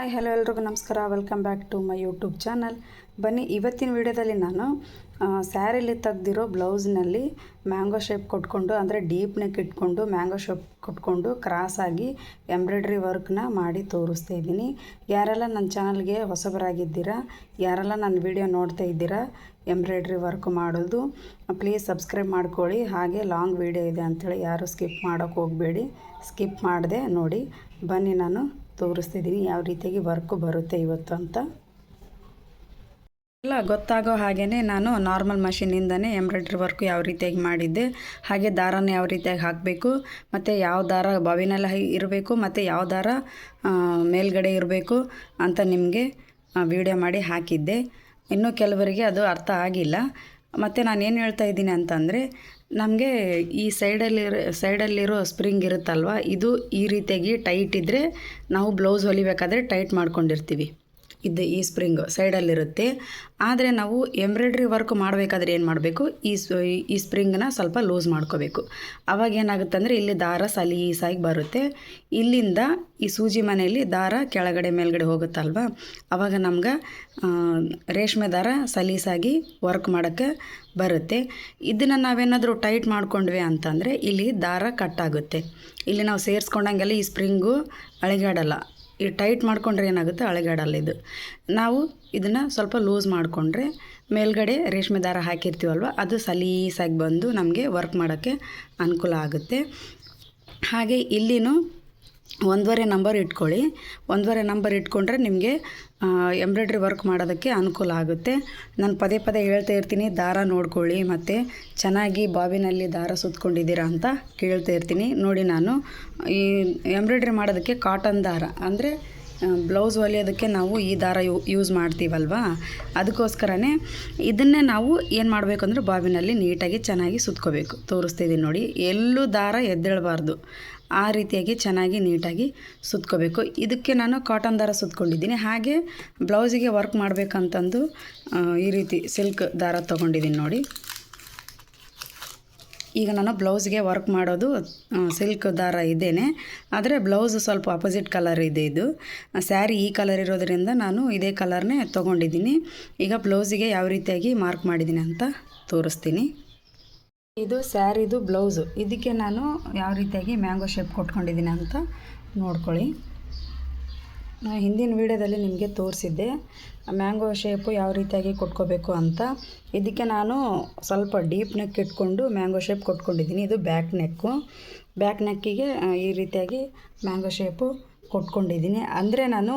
Hi hello ಎಲ್ರಿಗೂ ನಮಸ್ಕಾರ. Welcome back to my YouTube channel. ಬನ್ನಿ, ಇವತ್ತಿನ ವಿಡಿಯೋದಲ್ಲಿ ನಾನು ಸ್ಯಾರಿಲಿ ತೆಗ್ದಿರೋ ಬ್ಲೌಸ್ನಲ್ಲಿ ಮ್ಯಾಂಗೋ ಶೇಪ್ ಕೊಟ್ಕೊಂಡು, ಅಂದರೆ ಡೀಪ್ ನೆಕ್ ಇಟ್ಕೊಂಡು ಮ್ಯಾಂಗೋ ಶೇಪ್ ಕೊಟ್ಕೊಂಡು ಕ್ರಾಸಾಗಿ ಎಂಬ್ರಾಯ್ಡ್ರಿ ವರ್ಕ್ನ ಮಾಡಿ ತೋರಿಸ್ತಾ ಇದ್ದೀನಿ. ಯಾರೆಲ್ಲ ನನ್ನ ಚಾನಲ್ಗೆ ಹೊಸಬರಾಗಿದ್ದೀರಾ, ಯಾರೆಲ್ಲ ನನ್ನ ವಿಡಿಯೋ ನೋಡ್ತಾ ಇದ್ದೀರಾ ಎಂಬ್ರಾಯ್ಡ್ರಿ ವರ್ಕ್ ಮಾಡೋದು, ಪ್ಲೀಸ್ ಸಬ್ಸ್ಕ್ರೈಬ್ ಮಾಡ್ಕೊಳ್ಳಿ. ಹಾಗೆ ಲಾಂಗ್ ವಿಡಿಯೋ ಇದೆ ಅಂಥೇಳಿ ಯಾರು ಸ್ಕಿಪ್ ಮಾಡೋಕ್ಕೆ ಹೋಗಬೇಡಿ. ಸ್ಕಿಪ್ ಮಾಡಿದೆ ನೋಡಿ. ಬನ್ನಿ, ನಾನು ತೋರಿಸ್ತಿದ್ದೀನಿ ಯಾವ ರೀತಿಯಾಗಿ ವರ್ಕು ಬರುತ್ತೆ ಇವತ್ತು ಅಂತ. ಎಲ್ಲ ಗೊತ್ತಾಗೋ ಹಾಗೇ ನಾನು ನಾರ್ಮಲ್ ಮಷಿನಿಂದನೇ ಎಂಬ್ರಾಯ್ಡ್ರಿ ವರ್ಕು ಯಾವ ರೀತಿಯಾಗಿ ಮಾಡಿದ್ದೆ, ಹಾಗೆ ದಾರನ ಯಾವ ರೀತಿಯಾಗಿ ಹಾಕಬೇಕು, ಮತ್ತು ಯಾವ ದಾರ ಬಾವಿನೆಲ್ಲ ಇರಬೇಕು, ಮತ್ತು ಯಾವ ದಾರ ಮೇಲ್ಗಡೆ ಇರಬೇಕು ಅಂತ ನಿಮಗೆ ವಿಡಿಯೋ ಮಾಡಿ ಹಾಕಿದ್ದೆ. ಇನ್ನೂ ಕೆಲವರಿಗೆ ಅದು ಅರ್ಥ ಆಗಿಲ್ಲ. ಮತ್ತು ನಾನು ಏನು ಹೇಳ್ತಾ ಇದ್ದೀನಿ ಅಂತಂದರೆ, ನಮಗೆ ಈ ಸೈಡಲ್ಲಿರೋ ಸ್ಪ್ರಿಂಗ್ ಇರುತ್ತಲ್ವ, ಇದು ಈ ರೀತಿಯಾಗಿ ಟೈಟ್ ಇದ್ದರೆ ನಾವು ಬ್ಲೌಸ್ ಹೊಲಿಬೇಕಾದ್ರೆ ಟೈಟ್ ಮಾಡ್ಕೊಂಡಿರ್ತೀವಿ. ಈ ಸ್ಪ್ರಿಂಗು ಸೈಡಲ್ಲಿರುತ್ತೆ. ಆದರೆ ನಾವು ಎಂಬ್ರಾಯ್ಡ್ರಿ ವರ್ಕ್ ಮಾಡಬೇಕಾದ್ರೆ ಏನು ಮಾಡಬೇಕು, ಈ ಸ್ಪ್ರಿಂಗನ್ನ ಸ್ವಲ್ಪ ಲೂಸ್ ಮಾಡ್ಕೋಬೇಕು. ಆವಾಗ ಏನಾಗುತ್ತೆ ಅಂದರೆ, ಇಲ್ಲಿ ದಾರ ಸಲೀಸಾಗಿ ಬರುತ್ತೆ. ಇಲ್ಲಿಂದ ಈ ಸೂಜಿ ಮನೆಯಲ್ಲಿ ದಾರ ಕೆಳಗಡೆ ಮೇಲ್ಗಡೆ ಹೋಗುತ್ತಲ್ವ, ಆವಾಗ ನಮ್ಗೆ ರೇಷ್ಮೆ ದಾರ ಸಲೀಸಾಗಿ ವರ್ಕ್ ಮಾಡೋಕ್ಕೆ ಬರುತ್ತೆ. ಇದನ್ನು ನಾವೇನಾದರೂ ಟೈಟ್ ಮಾಡ್ಕೊಂಡ್ವಿ ಅಂತಂದರೆ ಇಲ್ಲಿ ದಾರ ಕಟ್ಟಾಗುತ್ತೆ. ಇಲ್ಲಿ ನಾವು ಸೇರಿಸ್ಕೊಂಡಂಗೆಲ್ಲ ಈ ಸ್ಪ್ರಿಂಗು ಅಳಿಗಾಡಲ್ಲ. ಈ ಟೈಟ್ ಮಾಡ್ಕೊಂಡ್ರೆ ಏನಾಗುತ್ತೆ, ಅಳಿಗಾಡಲ್ಲ. ಇದು ನಾವು ಇದನ್ನು ಸ್ವಲ್ಪ ಲೂಸ್ ಮಾಡಿಕೊಂಡ್ರೆ ಮೇಲ್ಗಡೆ ರೇಷ್ಮೆ ದಾರ ಹಾಕಿರ್ತೀವಲ್ವ, ಅದು ಸಲೀಸಾಗಿ ಬಂದು ನಮಗೆ ವರ್ಕ್ ಮಾಡೋಕ್ಕೆ ಅನುಕೂಲ ಆಗುತ್ತೆ. ಹಾಗೆ ಇಲ್ಲಿನೂ 1.5 ನಂಬರ್ ಇಟ್ಕೊಳ್ಳಿ. 1.5 ನಂಬರ್ ಇಟ್ಕೊಂಡ್ರೆ ನಿಮಗೆ ಎಂಬ್ರಾಯ್ಡ್ರಿ ವರ್ಕ್ ಮಾಡೋದಕ್ಕೆ ಅನುಕೂಲ ಆಗುತ್ತೆ. ನಾನು ಪದೇ ಪದೇ ಹೇಳ್ತಾ ಇರ್ತೀನಿ, ದಾರ ನೋಡ್ಕೊಳ್ಳಿ, ಮತ್ತು ಚೆನ್ನಾಗಿ ಬಾಬಿನಲ್ಲಿ ದಾರ ಸುತ್ಕೊಂಡಿದ್ದೀರಾ ಅಂತ ಕೇಳ್ತಾ ಇರ್ತೀನಿ. ನೋಡಿ, ನಾನು ಈ ಎಂಬ್ರಾಯ್ಡ್ರಿ ಮಾಡೋದಕ್ಕೆ ಕಾಟನ್ ದಾರ, ಅಂದರೆ ಬ್ಲೌಸ್ ಹೊಲಿಯೋದಕ್ಕೆ ನಾವು ಈ ದಾರ ಯೂಸ್ ಮಾಡ್ತೀವಲ್ವ, ಅದಕ್ಕೋಸ್ಕರನೇ ಇದನ್ನೇ ನಾವು ಏನು ಮಾಡಬೇಕು ಅಂದರೆ ಬಾಬಿನಲ್ಲಿ ನೀಟಾಗಿ ಚೆನ್ನಾಗಿ ಸುತ್ಕೋಬೇಕು. ತೋರಿಸ್ತಿದ್ದೀನಿ ನೋಡಿ, ಎಲ್ಲೂ ದಾರ ಎದ್ದೇಳಬಾರ್ದು, ಆ ರೀತಿಯಾಗಿ ಚೆನ್ನಾಗಿ ನೀಟಾಗಿ ಸುತ್ಕೋಬೇಕು. ಇದಕ್ಕೆ ನಾನು ಕಾಟನ್ ದಾರ ಸುತ್ಕೊಂಡಿದ್ದೀನಿ. ಹಾಗೆ ಬ್ಲೌಸಿಗೆ ವರ್ಕ್ ಮಾಡಬೇಕಂತಂದು ಈ ರೀತಿ ಸಿಲ್ಕ್ ದಾರ ತೊಗೊಂಡಿದ್ದೀನಿ ನೋಡಿ. ಈಗ ನಾನು ಬ್ಲೌಸ್ಗೆ ವರ್ಕ್ ಮಾಡೋದು ಸಿಲ್ಕ್ ದಾರ ಇದ್ದೇನೆ, ಆದರೆ ಬ್ಲೌಸ್ ಸ್ವಲ್ಪ ಅಪೋಸಿಟ್ ಕಲರ್ ಇದೆ. ಇದು ಸ್ಯಾರಿ ಈ ಕಲರ್ ಇರೋದರಿಂದ ನಾನು ಇದೇ ಕಲರ್ನೇ ತೊಗೊಂಡಿದ್ದೀನಿ. ಈಗ ಬ್ಲೌಸಿಗೆ ಯಾವ ರೀತಿಯಾಗಿ ಮಾರ್ಕ್ ಮಾಡಿದ್ದೀನಿ ಅಂತ ತೋರಿಸ್ತೀನಿ. ಇದು ಸ್ಯಾರಿದು ಬ್ಲೌಸು. ಇದಕ್ಕೆ ನಾನು ಯಾವ ರೀತಿಯಾಗಿ ಮ್ಯಾಂಗೋ ಶೇಪ್ ಕೊಟ್ಕೊಂಡಿದ್ದೀನಿ ಅಂತ ನೋಡ್ಕೊಳ್ಳಿ. ನಾನು ಹಿಂದಿನ ವೀಡಿಯೋದಲ್ಲಿ ನಿಮಗೆ ತೋರಿಸಿದ್ದೆ ಮ್ಯಾಂಗೋ ಶೇಪು ಯಾವ ರೀತಿಯಾಗಿ ಕೊಟ್ಕೋಬೇಕು ಅಂತ. ಇದಕ್ಕೆ ನಾನು ಸ್ವಲ್ಪ ಡೀಪ್ ನೆಕ್ ಇಟ್ಕೊಂಡು ಮ್ಯಾಂಗೋ ಶೇಪ್ ಕೊಟ್ಕೊಂಡಿದ್ದೀನಿ. ಇದು ಬ್ಯಾಕ್ ನೆಕ್ಕು. ಬ್ಯಾಕ್ ನೆಕ್ಕಿಗೆ ಈ ರೀತಿಯಾಗಿ ಮ್ಯಾಂಗೋ ಶೇಪು ಕೊಟ್ಕೊಂಡಿದ್ದೀನಿ. ಅಂದರೆ ನಾನು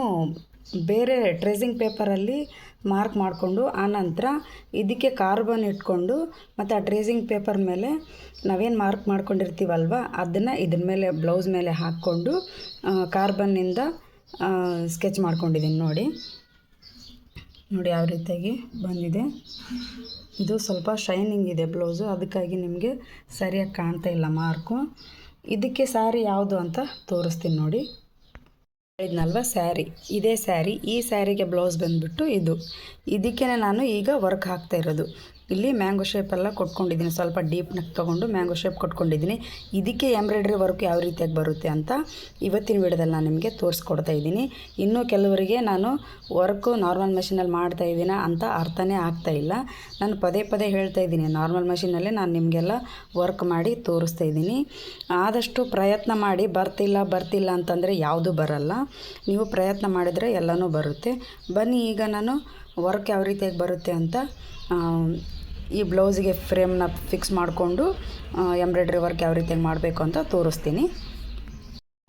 ಬೇರೆ ಟ್ರೇಸಿಂಗ್ ಪೇಪರಲ್ಲಿ ಮಾರ್ಕ್ ಮಾಡಿಕೊಂಡು, ಆನಂತರ ಇದಕ್ಕೆ ಕಾರ್ಬನ್ ಇಟ್ಕೊಂಡು, ಮತ್ತು ಆ ಟ್ರೇಸಿಂಗ್ ಪೇಪರ್ ಮೇಲೆ ನಾವೇನು ಮಾರ್ಕ್ ಮಾಡ್ಕೊಂಡಿರ್ತೀವಲ್ವ, ಅದನ್ನು ಇದ್ರ ಮೇಲೆ ಬ್ಲೌಸ್ ಮೇಲೆ ಹಾಕ್ಕೊಂಡು ಕಾರ್ಬನ್ನಿಂದ ಸ್ಕೆಚ್ ಮಾಡ್ಕೊಂಡಿದ್ದೀನಿ. ನೋಡಿ ಯಾವ ರೀತಿಯಾಗಿ ಬಂದಿದೆ. ಇದು ಸ್ವಲ್ಪ ಶೈನಿಂಗ್ ಇದೆ ಬ್ಲೌಸು, ಅದಕ್ಕಾಗಿ ನಿಮಗೆ ಸರಿಯಾಗಿ ಕಾಣ್ತಾ ಇಲ್ಲ ಮಾರ್ಕು. ಇದಕ್ಕೆ ಸ್ಯಾರಿ ಯಾವುದು ಅಂತ ತೋರಿಸ್ತೀನಿ ನೋಡಿ. ಹೇಳಿದ್ನಲ್ವ ಸ್ಯಾರಿ, ಇದೇ ಸ್ಯಾರಿ. ಈ ಸ್ಯಾರಿಗೆ ಬ್ಲೌಸ್ ಬಂದುಬಿಟ್ಟು ಇದಕ್ಕೆ ನಾನು ಈಗ ವರ್ಕ್ ಹಾಕ್ತಾ ಇರೋದು. ಇಲ್ಲಿ ಮ್ಯಾಂಗೋ ಶೇಪೆಲ್ಲ ಕೊಟ್ಕೊಂಡಿದ್ದೀನಿ, ಸ್ವಲ್ಪ ಡೀಪ್ ನೆಕ್ ತೊಗೊಂಡು ಮ್ಯಾಂಗೋ ಶೇಪ್ ಕೊಟ್ಕೊಂಡಿದ್ದೀನಿ. ಇದಕ್ಕೆ ಎಂಬ್ರಾಯ್ಡ್ರಿ ವರ್ಕ್ ಯಾವ ರೀತಿಯಾಗಿ ಬರುತ್ತೆ ಅಂತ ಇವತ್ತಿನ ವಿಡಿಯೋದಲ್ಲಿ ನಾನು ನಿಮಗೆ ತೋರಿಸ್ಕೊಡ್ತಾ ಇದ್ದೀನಿ. ಇನ್ನೂ ಕೆಲವರಿಗೆ ನಾನು ವರ್ಕು ನಾರ್ಮಲ್ ಮೆಷಿನಲ್ಲಿ ಮಾಡ್ತಾ ಇದ್ದೀನ ಅಂತ ಅರ್ಥನೇ ಆಗ್ತಾಯಿಲ್ಲ. ನಾನು ಪದೇ ಪದೇ ಹೇಳ್ತಾ ಇದ್ದೀನಿ, ನಾರ್ಮಲ್ ಮೆಷಿನಲ್ಲೇ ನಾನು ನಿಮಗೆಲ್ಲ ವರ್ಕ್ ಮಾಡಿ ತೋರಿಸ್ತಾ ಇದ್ದೀನಿ. ಆದಷ್ಟು ಪ್ರಯತ್ನ ಮಾಡಿ. ಬರ್ತಿಲ್ಲ ಅಂತಂದರೆ ಯಾವುದೂ ಬರಲ್ಲ. ನೀವು ಪ್ರಯತ್ನ ಮಾಡಿದರೆ ಎಲ್ಲನೂ ಬರುತ್ತೆ. ಬನ್ನಿ, ಈಗ ನಾನು ವರ್ಕ್ ಯಾವ ರೀತಿಯಾಗಿ ಬರುತ್ತೆ ಅಂತ ಈ ಬ್ಲೌಸಿಗೆ ಫ್ರೇಮ್ನ ಫಿಕ್ಸ್ ಮಾಡಿಕೊಂಡು ಎಂಬ್ರಾಯ್ಡ್ರಿ ವರ್ಕ್ ಯಾವ ರೀತಿಯಾಗಿ ಮಾಡಬೇಕು ಅಂತ ತೋರಿಸ್ತೀನಿ.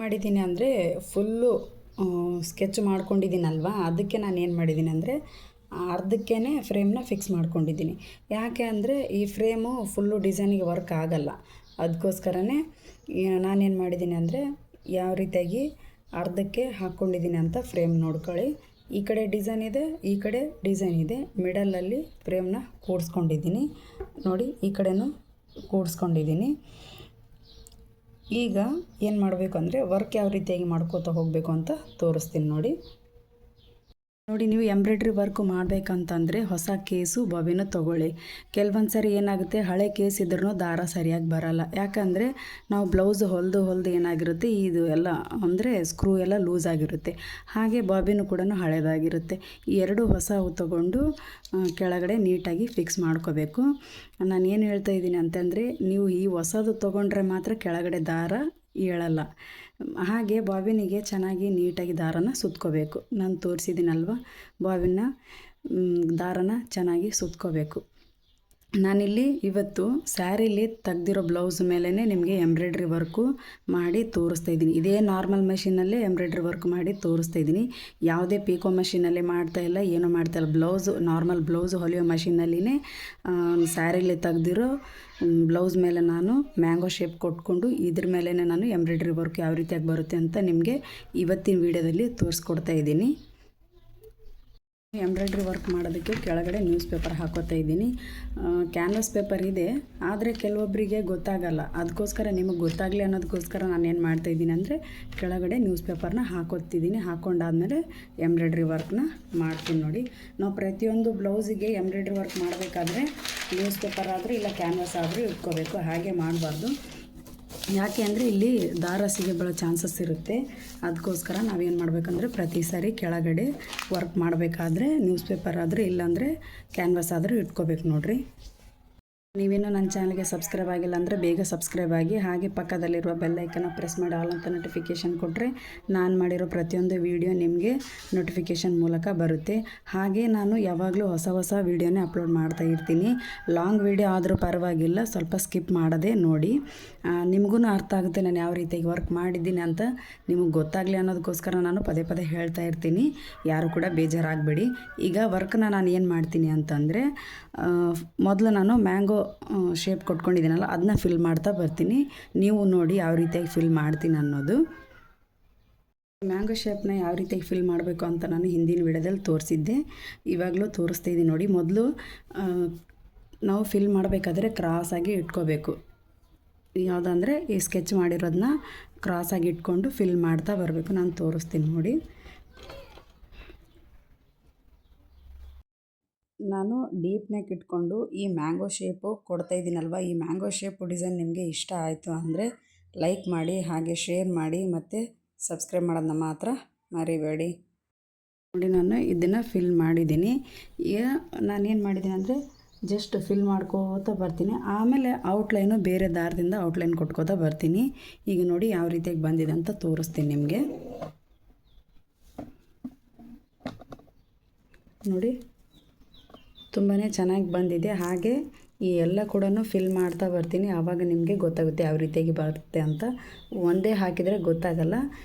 ಮಾಡಿದ್ದೀನಿ ಅಂದರೆ ಫುಲ್ಲು ಸ್ಕೆಚ್ ಮಾಡ್ಕೊಂಡಿದ್ದೀನಲ್ವ, ಅದಕ್ಕೆ ನಾನು ಏನು ಮಾಡಿದ್ದೀನಿ ಅಂದರೆ ಅರ್ಧಕ್ಕೇ ಫ್ರೇಮ್ನ ಫಿಕ್ಸ್ ಮಾಡ್ಕೊಂಡಿದ್ದೀನಿ. ಯಾಕೆ ಅಂದರೆ ಈ ಫ್ರೇಮು ಫುಲ್ಲು ಡಿಸೈನಿಗೆ ವರ್ಕ್ ಆಗಲ್ಲ. ಅದಕ್ಕೋಸ್ಕರನೇ ನಾನೇನು ಮಾಡಿದ್ದೀನಿ ಅಂದರೆ ಯಾವ ರೀತಿಯಾಗಿ ಅರ್ಧಕ್ಕೆ ಹಾಕ್ಕೊಂಡಿದ್ದೀನಿ ಅಂತ ಫ್ರೇಮ್ ನೋಡ್ಕೊಳ್ಳಿ. ಈ ಕಡೆ ಡಿಸೈನ್ ಇದೆ, ಈ ಕಡೆ ಡಿಸೈನ್ ಇದೆ. ಮಿಡಲಲ್ಲಿ ಫ್ರೇಮ್ನ ಕೂಡಿಸ್ಕೊಂಡಿದ್ದೀನಿ ನೋಡಿ. ಈ ಕಡೆನೂ ಕೂಡಿಸ್ಕೊಂಡಿದ್ದೀನಿ. ಈಗ ಏನು ಮಾಡಬೇಕು ಅಂದರೆ ವರ್ಕ್ ಯಾವ ರೀತಿಯಾಗಿ ಮಾಡ್ಕೋತಾ ಹೋಗಬೇಕು ಅಂತ ತೋರಿಸ್ತೀನಿ ನೋಡಿ. ನೋಡಿ, ನೀವು ಎಂಬ್ರಾಯ್ಡ್ರಿ ವರ್ಕ್ ಮಾಡಬೇಕಂತಂದರೆ ಹೊಸ ಕೇಸು ಬಾಬಿನ ತೊಗೊಳ್ಳಿ. ಕೆಲವೊಂದು ಸರಿ ಏನಾಗುತ್ತೆ, ಹಳೆ ಕೇಸ್ ಇದ್ರೂ ದಾರ ಸರಿಯಾಗಿ ಬರಲ್ಲ. ಯಾಕಂದರೆ ನಾವು ಬ್ಲೌಸ್ ಹೊಲಿದು ಏನಾಗಿರುತ್ತೆ, ಇದು ಎಲ್ಲ ಅಂದರೆ ಸ್ಕ್ರೂ ಎಲ್ಲ ಲೂಸ್ ಆಗಿರುತ್ತೆ. ಹಾಗೆ ಬಾಬಿನೂ ಕೂಡ ಹಳೇದಾಗಿರುತ್ತೆ. ಈ ಎರಡು ಹೊಸವು ತೊಗೊಂಡು ಕೆಳಗಡೆ ನೀಟಾಗಿ ಫಿಕ್ಸ್ ಮಾಡ್ಕೋಬೇಕು. ನಾನು ಏನು ಹೇಳ್ತಾ ಇದ್ದೀನಿ ಅಂತಂದರೆ, ನೀವು ಈ ಹೊಸದು ತೊಗೊಂಡ್ರೆ ಮಾತ್ರ ಕೆಳಗಡೆ ದಾರ ಏಳಲ್ಲ. ಹಾಗೆ ಬಾಬಿನಿಗೆ ಚೆನ್ನಾಗಿ ನೀಟಾಗಿ ದಾರನ ಸುತ್ಕೋಬೇಕು. ನಾನು ತೋರಿಸಿದ್ದೀನಲ್ವ, ಬಾಬಿನ ದಾರನ ಚೆನ್ನಾಗಿ ಸುತ್ಕೋಬೇಕು. ನಾನಿಲ್ಲಿ ಇವತ್ತು ಸ್ಯಾರಿಲಿ ತೆಗ್ದಿರೋ ಬ್ಲೌಸ್ ಮೇಲೇ ನಿಮಗೆ ಎಂಬ್ರಾಯ್ಡ್ರಿ ವರ್ಕು ಮಾಡಿ ತೋರಿಸ್ತಾಯಿದ್ದೀನಿ. ಇದೇ ನಾರ್ಮಲ್ ಮೆಷಿನಲ್ಲೇ ಎಂಬ್ರಾಯ್ಡ್ರಿ ವರ್ಕ್ ಮಾಡಿ ತೋರಿಸ್ತಾಯಿದ್ದೀನಿ. ಯಾವುದೇ ಪೀಕೋ ಮೆಷಿನಲ್ಲಿ ಮಾಡ್ತಾಯಿಲ್ಲ, ಏನೂ ಮಾಡ್ತಾಯಿಲ್ಲ. ನಾರ್ಮಲ್ ಬ್ಲೌಸು ಹೊಲಿಯೋ ಮೆಷಿನಲ್ಲಿನೇ ಸ್ಯಾರಿಲಿ ತೆಗ್ದಿರೋ ಬ್ಲೌಸ್ ಮೇಲೆ ನಾನು ಮ್ಯಾಂಗೋ ಶೇಪ್ ಕೊಟ್ಕೊಂಡು ಇದ್ರ ಮೇಲೇ ನಾನು ಎಂಬ್ರಾಯ್ಡ್ರಿ ವರ್ಕ್ ಯಾವ ರೀತಿಯಾಗಿ ಬರುತ್ತೆ ಅಂತ ನಿಮಗೆ ಇವತ್ತಿನ ವೀಡಿಯೋದಲ್ಲಿ ತೋರಿಸ್ಕೊಡ್ತಾ ಇದ್ದೀನಿ. ಎಂಬ್ರಾಯ್ಡ್ರಿ ವರ್ಕ್ ಮಾಡೋದಕ್ಕೆ ಕೆಳಗಡೆ ನ್ಯೂಸ್ ಪೇಪರ್ ಹಾಕೋತಾ ಇದ್ದೀನಿ. ಕ್ಯಾನ್ವಾಸ್ ಪೇಪರ್ ಇದೆ, ಆದರೆ ಕೆಲವೊಬ್ಬರಿಗೆ ಗೊತ್ತಾಗಲ್ಲ. ಅದಕ್ಕೋಸ್ಕರ ನಿಮಗೆ ಗೊತ್ತಾಗಲಿ ಅನ್ನೋದಕ್ಕೋಸ್ಕರ ನಾನು ಏನು ಮಾಡ್ತಾಯಿದ್ದೀನಿ ಅಂದರೆ ಕೆಳಗಡೆ ನ್ಯೂಸ್ ಪೇಪರ್ನ ಹಾಕೋತಿದ್ದೀನಿ. ಹಾಕ್ಕೊಂಡಾದ್ಮೇಲೆ ಎಂಬ್ರಾಯ್ಡ್ರಿ ವರ್ಕ್ನ ಮಾಡ್ತೀನಿ. ನೋಡಿ, ನಾವು ಪ್ರತಿಯೊಂದು ಬ್ಲೌಸಿಗೆ ಎಂಬ್ರಾಯ್ಡ್ರಿ ವರ್ಕ್ ಮಾಡಬೇಕಾದ್ರೆ ನ್ಯೂಸ್ ಪೇಪರ್ ಆದರೂ ಇಲ್ಲ ಕ್ಯಾನ್ವಾಸ್ ಆದರೂ ಇಟ್ಕೋಬೇಕು. ಹಾಗೆ ಮಾಡಬಾರ್ದು. ಯಾಕೆ ಅಂದರೆ ಇಲ್ಲಿ ದಾರ ಸಿಗಬೀಳೋ ಚಾನ್ಸಸ್ ಇರುತ್ತೆ. ಅದಕ್ಕೋಸ್ಕರ ನಾವೇನು ಮಾಡಬೇಕಂದ್ರೆ ಪ್ರತಿ ಸಾರಿ ಕೆಳಗಡೆ ವರ್ಕ್ ಮಾಡಬೇಕಾದ್ರೆ ನ್ಯೂಸ್ ಪೇಪರ್ ಆದರೆ ಇಲ್ಲಾಂದರೆ ಕ್ಯಾನ್ವಾಸ್ ಆದರೂ ಇಟ್ಕೋಬೇಕು. ನೋಡಿರಿ, ನೀವೇನು ನನ್ನ ಚಾನಲ್ಗೆ ಸಬ್ಸ್ಕ್ರೈಬ್ ಆಗಿಲ್ಲ ಅಂದರೆ ಬೇಗ ಸಬ್ಸ್ಕ್ರೈಬ್ ಆಗಿ, ಹಾಗೆ ಪಕ್ಕದಲ್ಲಿರುವ ಬೆಲ್ ಐಕನ್ನ ಪ್ರೆಸ್ ಮಾಡಿ ಆಲ್ ಅಂತ ನೋಟಿಫಿಕೇಷನ್ ಕೊಟ್ಟರೆ ನಾನು ಮಾಡಿರೋ ಪ್ರತಿಯೊಂದು ವೀಡಿಯೋ ನಿಮಗೆ ನೋಟಿಫಿಕೇಷನ್ ಮೂಲಕ ಬರುತ್ತೆ. ಹಾಗೆ ನಾನು ಯಾವಾಗಲೂ ಹೊಸ ವೀಡಿಯೋನೇ ಅಪ್ಲೋಡ್ ಮಾಡ್ತಾ ಇರ್ತೀನಿ. ಲಾಂಗ್ ವೀಡಿಯೋ ಆದರೂ ಪರವಾಗಿಲ್ಲ, ಸ್ವಲ್ಪ ಸ್ಕಿಪ್ ಮಾಡದೆ ನೋಡಿ. ನಿಮಗೂ ಅರ್ಥ ಆಗುತ್ತೆ ನಾನು ಯಾವ ರೀತಿಯಾಗಿ ವರ್ಕ್ ಮಾಡಿದ್ದೀನಿ ಅಂತ. ನಿಮಗೆ ಗೊತ್ತಾಗಲಿ ಅನ್ನೋದಕ್ಕೋಸ್ಕರ ನಾನು ಪದೇ ಹೇಳ್ತಾ ಇರ್ತೀನಿ. ಯಾರು ಕೂಡ ಬೇಜಾರಾಗಬೇಡಿ. ಈಗ ವರ್ಕ್ನ ನಾನು ಏನು ಮಾಡ್ತೀನಿ ಅಂತಂದರೆ, ಮೊದಲು ನಾನು ಮ್ಯಾಂಗೋ ಶೇಪ್ ಕೊಟ್ಕೊಂಡಿದ್ದೀನಲ್ಲ ಅದನ್ನ ಫಿಲ್ ಮಾಡ್ತಾ ಬರ್ತೀನಿ. ನೀವು ನೋಡಿ ಯಾವ ರೀತಿಯಾಗಿ ಫಿಲ್ ಮಾಡ್ತೀನಿ ಅನ್ನೋದು. ಮ್ಯಾಂಗೋ ಶೇಪ್ನ ಯಾವ ರೀತಿಯಾಗಿ ಫಿಲ್ ಮಾಡಬೇಕು ಅಂತ ನಾನು ಹಿಂದಿನ ವಿಡಿಯೋದಲ್ಲಿ ತೋರಿಸಿದ್ದೆ, ಇವಾಗಲೂ ತೋರಿಸ್ತಾ ಇದ್ದೀನಿ. ನೋಡಿ, ಮೊದಲು ನಾವು ಫಿಲ್ ಮಾಡಬೇಕಾದ್ರೆ ಕ್ರಾಸಾಗಿ ಇಟ್ಕೋಬೇಕು. ಯಾವುದಂದರೆ ಈ ಸ್ಕೆಚ್ ಮಾಡಿರೋದನ್ನ ಕ್ರಾಸಾಗಿ ಇಟ್ಕೊಂಡು ಫಿಲ್ ಮಾಡ್ತಾ ಬರಬೇಕು. ನಾನು ತೋರಿಸ್ತೀನಿ ನೋಡಿ. ನಾನು ಡೀಪ್ ನೆಕ್ ಇಟ್ಕೊಂಡು ಈ ಮ್ಯಾಂಗೋ ಶೇಪು ಕೊಡ್ತಾಯಿದ್ದೀನಲ್ವ, ಈ ಮ್ಯಾಂಗೋ ಶೇಪ್ ಡಿಸೈನ್ ನಿಮಗೆ ಇಷ್ಟ ಆಯಿತು ಅಂದರೆ ಲೈಕ್ ಮಾಡಿ, ಹಾಗೆ ಶೇರ್ ಮಾಡಿ, ಮತ್ತು ಸಬ್ಸ್ಕ್ರೈಬ್ ಮಾಡೋದನ್ನ ಮಾತ್ರ ಮರಿಬೇಡಿ. ನೋಡಿ, ನಾನು ಇದನ್ನು ಫಿಲ್ ಮಾಡಿದ್ದೀನಿ. ಈಗ ನಾನೇನು ಮಾಡಿದ್ದೀನಿ ಅಂದರೆ ಜಸ್ಟ್ ಫಿಲ್ ಮಾಡ್ಕೋತಾ ಬರ್ತೀನಿ. ಆಮೇಲೆ ಔಟ್ಲೈನು ಬೇರೆ ದಾರದಿಂದ ಔಟ್ಲೈನ್ ಕೊಟ್ಕೋತಾ ಬರ್ತೀನಿ. ಈಗ ನೋಡಿ ಯಾವ ರೀತಿಯಾಗಿ ಬಂದಿದೆ ಅಂತ ತೋರಿಸ್ತೀನಿ ನಿಮಗೆ. ನೋಡಿ, ತುಂಬಾ ಚೆನ್ನಾಗಿ ಬಂದಿದೆ. ಹಾಗೆ ಈ ಎಲ್ಲ ಕೂಡ ಫಿಲ್ ಮಾಡ್ತಾ ಬರ್ತೀನಿ. ಆವಾಗ ನಿಮಗೆ ಗೊತ್ತಾಗುತ್ತೆ ಯಾವ ರೀತಿಯಾಗಿ ಬರುತ್ತೆ ಅಂತ. ಒಂದೇ ಹಾಕಿದರೆ ಗೊತ್ತಾಗಲ್ಲ.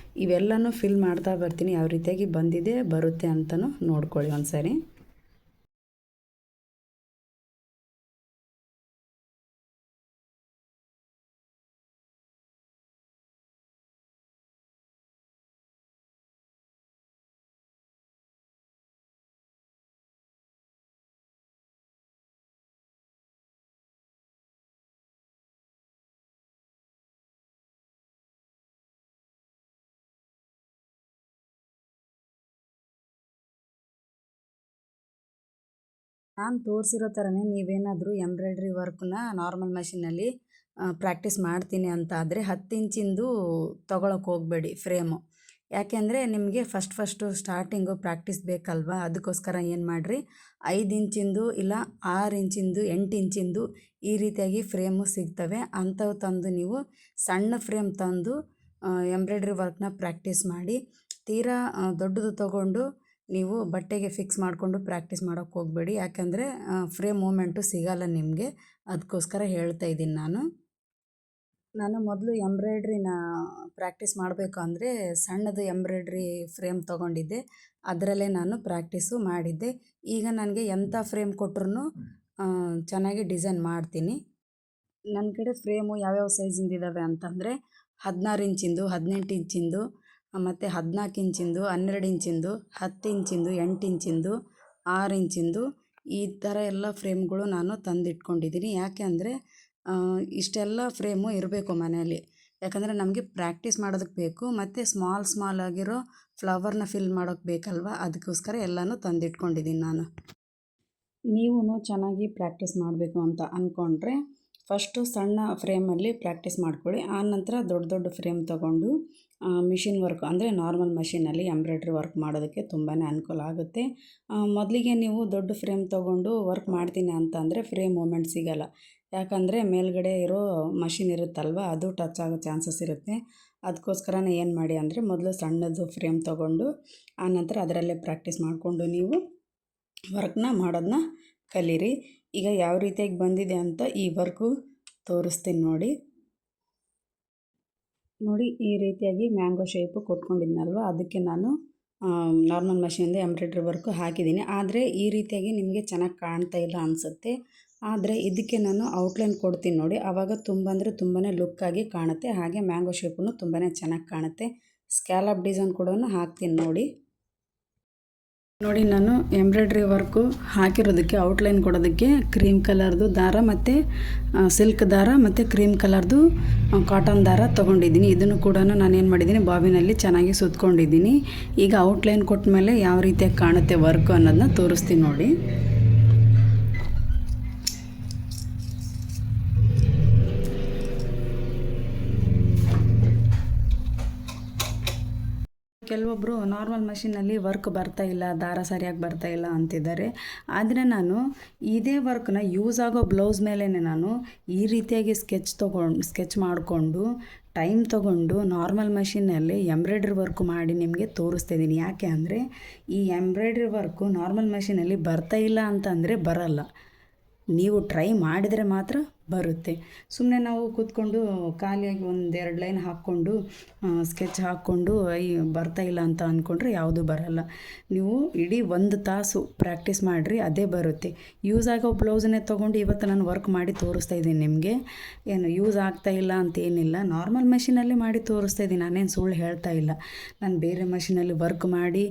ಇವೆಲ್ಲನೂ ಫಿಲ್ ಮಾಡ್ತಾ ಬರ್ತೀನಿ. ಯಾವ ರೀತಿಯಾಗಿ ಬಂದಿದೆ ಬರುತ್ತೆ ಅಂತಲೂ ನೋಡ್ಕೊಳ್ಳಿ ಒಂದು ಸಾರಿ. ನಾನು ತೋರಿಸಿರೋ ಥರನೇ ನೀವೇನಾದರೂ ಎಂಬ್ರಾಯ್ಡ್ರಿ ವರ್ಕ್ನ ನಾರ್ಮಲ್ ಮೆಷಿನಲ್ಲಿ ಪ್ರಾಕ್ಟೀಸ್ ಮಾಡ್ತೀನಿ ಅಂತ ಆದರೆ 10 ಇಂಚಿಂದು ತೊಗೊಳಕ್ಕೆ ಹೋಗಬೇಡಿ ಫ್ರೇಮು. ಯಾಕೆಂದರೆ ನಿಮಗೆ ಫಸ್ಟು ಸ್ಟಾರ್ಟಿಂಗು ಪ್ರಾಕ್ಟೀಸ್ ಬೇಕಲ್ವ. ಅದಕ್ಕೋಸ್ಕರ ಏನು ಮಾಡಿರಿ, 5 ಇಂಚಿಂದು ಇಲ್ಲ 6 ಇಂಚಿಂದು 8 ಇಂಚಿಂದು ಈ ರೀತಿಯಾಗಿ ಫ್ರೇಮು ಸಿಗ್ತವೆ. ಅಂಥವು ತಂದು ನೀವು ಸಣ್ಣ ಫ್ರೇಮ್ ತಂದು ಎಂಬ್ರಾಯ್ಡ್ರಿ ವರ್ಕ್ನ ಪ್ರಾಕ್ಟೀಸ್ ಮಾಡಿ. ತೀರಾ ದೊಡ್ಡದು ತೊಗೊಂಡು ನೀವು ಬಟ್ಟೆಗೆ ಫಿಕ್ಸ್ ಮಾಡಿಕೊಂಡು ಪ್ರಾಕ್ಟೀಸ್ ಮಾಡೋಕ್ಕೆ ಹೋಗಬೇಡಿ. ಯಾಕಂದರೆ ಫ್ರೇಮ್ ಮೂಮೆಂಟು ಸಿಗಲ್ಲ ನಿಮಗೆ. ಅದಕ್ಕೋಸ್ಕರ ಹೇಳ್ತಾ ಇದ್ದೀನಿ ನಾನು ಮೊದಲು ಎಂಬ್ರಾಯ್ಡ್ರಿನ ಪ್ರಾಕ್ಟೀಸ್ ಮಾಡಬೇಕು ಅಂದರೆ ಸಣ್ಣದು ಎಂಬ್ರಾಯ್ಡ್ರಿ ಫ್ರೇಮ್ ತೊಗೊಂಡಿದ್ದೆ. ಅದರಲ್ಲೇ ನಾನು ಪ್ರಾಕ್ಟೀಸು ಮಾಡಿದ್ದೆ. ಈಗ ನನಗೆ ಎಂಥ ಫ್ರೇಮ್ ಕೊಟ್ರೂ ಚೆನ್ನಾಗಿ ಡಿಸೈನ್ ಮಾಡ್ತೀನಿ. ನನ್ನ ಕಡೆ ಫ್ರೇಮು ಯಾವ್ಯಾವ ಸೈಜಿಂದಿದ್ದಾವೆ ಅಂತಂದರೆ 16 ಇಂಚಿಂದು, 18 ಇಂಚಿಂದು, ಮತ್ತು 14 ಇಂಚಿಂದು, 12 ಇಂಚಿಂದು, 10 ಇಂಚಿಂದು, 8 ಇಂಚಿಂದು, 6 ಇಂಚಿಂದು ಈ ಥರ ಎಲ್ಲ ಫ್ರೇಮ್ಗಳು ನಾನು ತಂದಿಟ್ಕೊಂಡಿದ್ದೀನಿ. ಯಾಕೆ ಅಂದರೆ ಇಷ್ಟೆಲ್ಲ ಫ್ರೇಮು ಇರಬೇಕು ಮನೆಯಲ್ಲಿ. ಯಾಕಂದರೆ ನಮಗೆ ಪ್ರಾಕ್ಟೀಸ್ ಮಾಡೋದಕ್ಕೆ ಬೇಕು. ಮತ್ತು ಸ್ಮಾಲ್ ಆಗಿರೋ ಫ್ಲವರ್ನ ಫಿಲ್ ಮಾಡೋಕ್ಕೆ ಬೇಕಲ್ವ, ಅದಕ್ಕೋಸ್ಕರ ಎಲ್ಲನೂ ತಂದಿಟ್ಕೊಂಡಿದ್ದೀನಿ ನಾನು. ನೀವು ಚೆನ್ನಾಗಿ ಪ್ರಾಕ್ಟೀಸ್ ಮಾಡಬೇಕು ಅಂತ ಅಂದ್ಕೊಂಡ್ರೆ ಫಸ್ಟು ಸಣ್ಣ ಫ್ರೇಮಲ್ಲಿ ಪ್ರಾಕ್ಟೀಸ್ ಮಾಡ್ಕೊಳ್ಳಿ. ಆನಂತರ ದೊಡ್ಡ ದೊಡ್ಡ ಫ್ರೇಮ್ ತೊಗೊಂಡು ಮಿಷಿನ್ ವರ್ಕ್ ಅಂದರೆ ನಾರ್ಮಲ್ ಮಷೀನಲ್ಲಿ ಎಂಬ್ರಾಯ್ಡ್ರಿ ವರ್ಕ್ ಮಾಡೋದಕ್ಕೆ ತುಂಬಾ ಅನುಕೂಲ ಆಗುತ್ತೆ. ಮೊದಲಿಗೆ ನೀವು ದೊಡ್ಡ ಫ್ರೇಮ್ ತೊಗೊಂಡು ವರ್ಕ್ ಮಾಡ್ತೀನಿ ಅಂತಂದರೆ ಫ್ರೇಮ್ ಮೂಮೆಂಟ್ ಸಿಗೋಲ್ಲ. ಯಾಕಂದರೆ ಮೇಲ್ಗಡೆ ಇರೋ ಮಷಿನ್ ಇರುತ್ತಲ್ವ, ಅದು ಟಚ್ ಆಗೋ ಚಾನ್ಸಸ್ ಇರುತ್ತೆ. ಅದಕ್ಕೋಸ್ಕರನೇ ಏನು ಮಾಡಿ ಅಂದರೆ ಮೊದಲು ಸಣ್ಣದು ಫ್ರೇಮ್ ತೊಗೊಂಡು ಆನಂತರ ಅದರಲ್ಲೇ ಪ್ರಾಕ್ಟೀಸ್ ಮಾಡಿಕೊಂಡು ನೀವು ವರ್ಕ್ನ ಮಾಡೋದನ್ನ ಕಲೀರಿ. ಈಗ ಯಾವ ರೀತಿಯಾಗಿ ಬಂದಿದೆ ಅಂತ ಈ ವರ್ಕು ತೋರಿಸ್ತೀನಿ ನೋಡಿ. ಈ ರೀತಿಯಾಗಿ ಮ್ಯಾಂಗೋ ಶೇಪು ಕೊಟ್ಕೊಂಡಿದ್ನಲ್ವ, ಅದಕ್ಕೆ ನಾನು ನಾರ್ಮಲ್ ಮಷೀನಿಂದ ಎಂಬ್ರಾಯ್ಡ್ರಿ ವರ್ಕು ಹಾಕಿದ್ದೀನಿ. ಆದರೆ ಈ ರೀತಿಯಾಗಿ ನಿಮಗೆ ಚೆನ್ನಾಗಿ ಕಾಣ್ತಾ ಇಲ್ಲ ಅನಿಸುತ್ತೆ. ಆದರೆ ಇದಕ್ಕೆ ನಾನು ಔಟ್ಲೈನ್ ಕೊಡ್ತೀನಿ ನೋಡಿ, ಆವಾಗ ತುಂಬ ಅಂದರೆ ತುಂಬಾ ಲುಕ್ಕಾಗಿ ಕಾಣುತ್ತೆ. ಹಾಗೆ ಮ್ಯಾಂಗೋ ಶೇಪು ತುಂಬಾ ಚೆನ್ನಾಗಿ ಕಾಣುತ್ತೆ. ಸ್ಕ್ಯಾಲಪ್ ಡಿಸೈನ್ ಕೂಡ ಹಾಕ್ತೀನಿ ನೋಡಿ. ನಾನು ಎಂಬ್ರಾಯ್ಡ್ರಿ ವರ್ಕು ಹಾಕಿರೋದಕ್ಕೆ ಔಟ್ಲೈನ್ ಕೊಡೋದಕ್ಕೆ ಕ್ರೀಮ್ ಕಲರ್ದು ದಾರ ಮತ್ತು ಸಿಲ್ಕ್ ದಾರ ಮತ್ತು ಕ್ರೀಮ್ ಕಲರ್ದು ಕಾಟನ್ ದಾರ ತೊಗೊಂಡಿದ್ದೀನಿ. ಇದನ್ನು ಕೂಡ ನಾನು ಏನು ಮಾಡಿದ್ದೀನಿ, ಬಾಬಿನಲ್ಲಿ ಚೆನ್ನಾಗಿ ಸುತ್ಕೊಂಡಿದ್ದೀನಿ. ಈಗ ಔಟ್ಲೈನ್ ಕೊಟ್ಟ ಮೇಲೆ ಯಾವ ರೀತಿಯಾಗಿ ಕಾಣುತ್ತೆ ವರ್ಕು ಅನ್ನೋದನ್ನ ತೋರಿಸ್ತೀನಿ ನೋಡಿ. ಕೆಲವೊಬ್ಬರು ನಾರ್ಮಲ್ ಮಷೀನಲ್ಲಿ ವರ್ಕ್ ಬರ್ತಾಯಿಲ್ಲ, ದಾರ ಸರಿಯಾಗಿ ಬರ್ತಾಯಿಲ್ಲ ಅಂತಿದ್ದಾರೆ. ಆದರೆ ನಾನು ಇದೇ ವರ್ಕ್ನ ಯೂಸ್ ಆಗೋ ಬ್ಲೌಸ್ ಮೇಲೇ ನಾನು ಈ ರೀತಿಯಾಗಿ ಸ್ಕೆಚ್ ಮಾಡಿಕೊಂಡು ಟೈಮ್ ತೊಗೊಂಡು ನಾರ್ಮಲ್ ಮಷೀನಲ್ಲಿ ಎಂಬ್ರಾಯ್ಡ್ರಿ ವರ್ಕ್ ಮಾಡಿ ನಿಮಗೆ ತೋರಿಸ್ತಾಯಿದ್ದೀನಿ. ಯಾಕೆ ಅಂದರೆ ಈ ಎಂಬ್ರಾಯ್ಡ್ರಿ ವರ್ಕು ನಾರ್ಮಲ್ ಮಷೀನಲ್ಲಿ ಬರ್ತಾಯಿಲ್ಲ ಅಂತಂದರೆ ಬರಲ್ಲ. ನೀವು ಟ್ರೈ ಮಾಡಿದರೆ ಮಾತ್ರ ಬರುತ್ತೆ. ಸುಮ್ಮನೆ ನಾವು ಕೂತ್ಕೊಂಡು ಖಾಲಿಯಾಗಿ 1-2 ಲೈನ್ ಹಾಕ್ಕೊಂಡು ಸ್ಕೆಚ್ ಹಾಕ್ಕೊಂಡು ಬರ್ತಾಯಿಲ್ಲ ಅಂತ ಅಂದ್ಕೊಂಡ್ರೆ ಯಾವುದೂ ಬರಲ್ಲ. ನೀವು ಇಡೀ 1 ತಾಸು ಪ್ರಾಕ್ಟೀಸ್ ಮಾಡಿರಿ, ಅದೇ ಬರುತ್ತೆ. ಯೂಸ್ ಆಗೋ ಬ್ಲೌಸನ್ನೇ ತೊಗೊಂಡು ಇವತ್ತು ನಾನು ವರ್ಕ್ ಮಾಡಿ ತೋರಿಸ್ತಾ ಇದ್ದೀನಿ ನಿಮಗೆ. ಏನು ಯೂಸ್ ಆಗ್ತಾಯಿಲ್ಲ ಅಂತೇನಿಲ್ಲ, ನಾರ್ಮಲ್ ಮಷೀನಲ್ಲಿ ಮಾಡಿ ತೋರಿಸ್ತಾ ಇದ್ದೀನಿ. ನಾನೇನು ಸುಳ್ಳು ಹೇಳ್ತಾ ಇಲ್ಲ. ನಾನು ಬೇರೆ ಮಷೀನಲ್ಲಿ ವರ್ಕ್ ಮಾಡಿ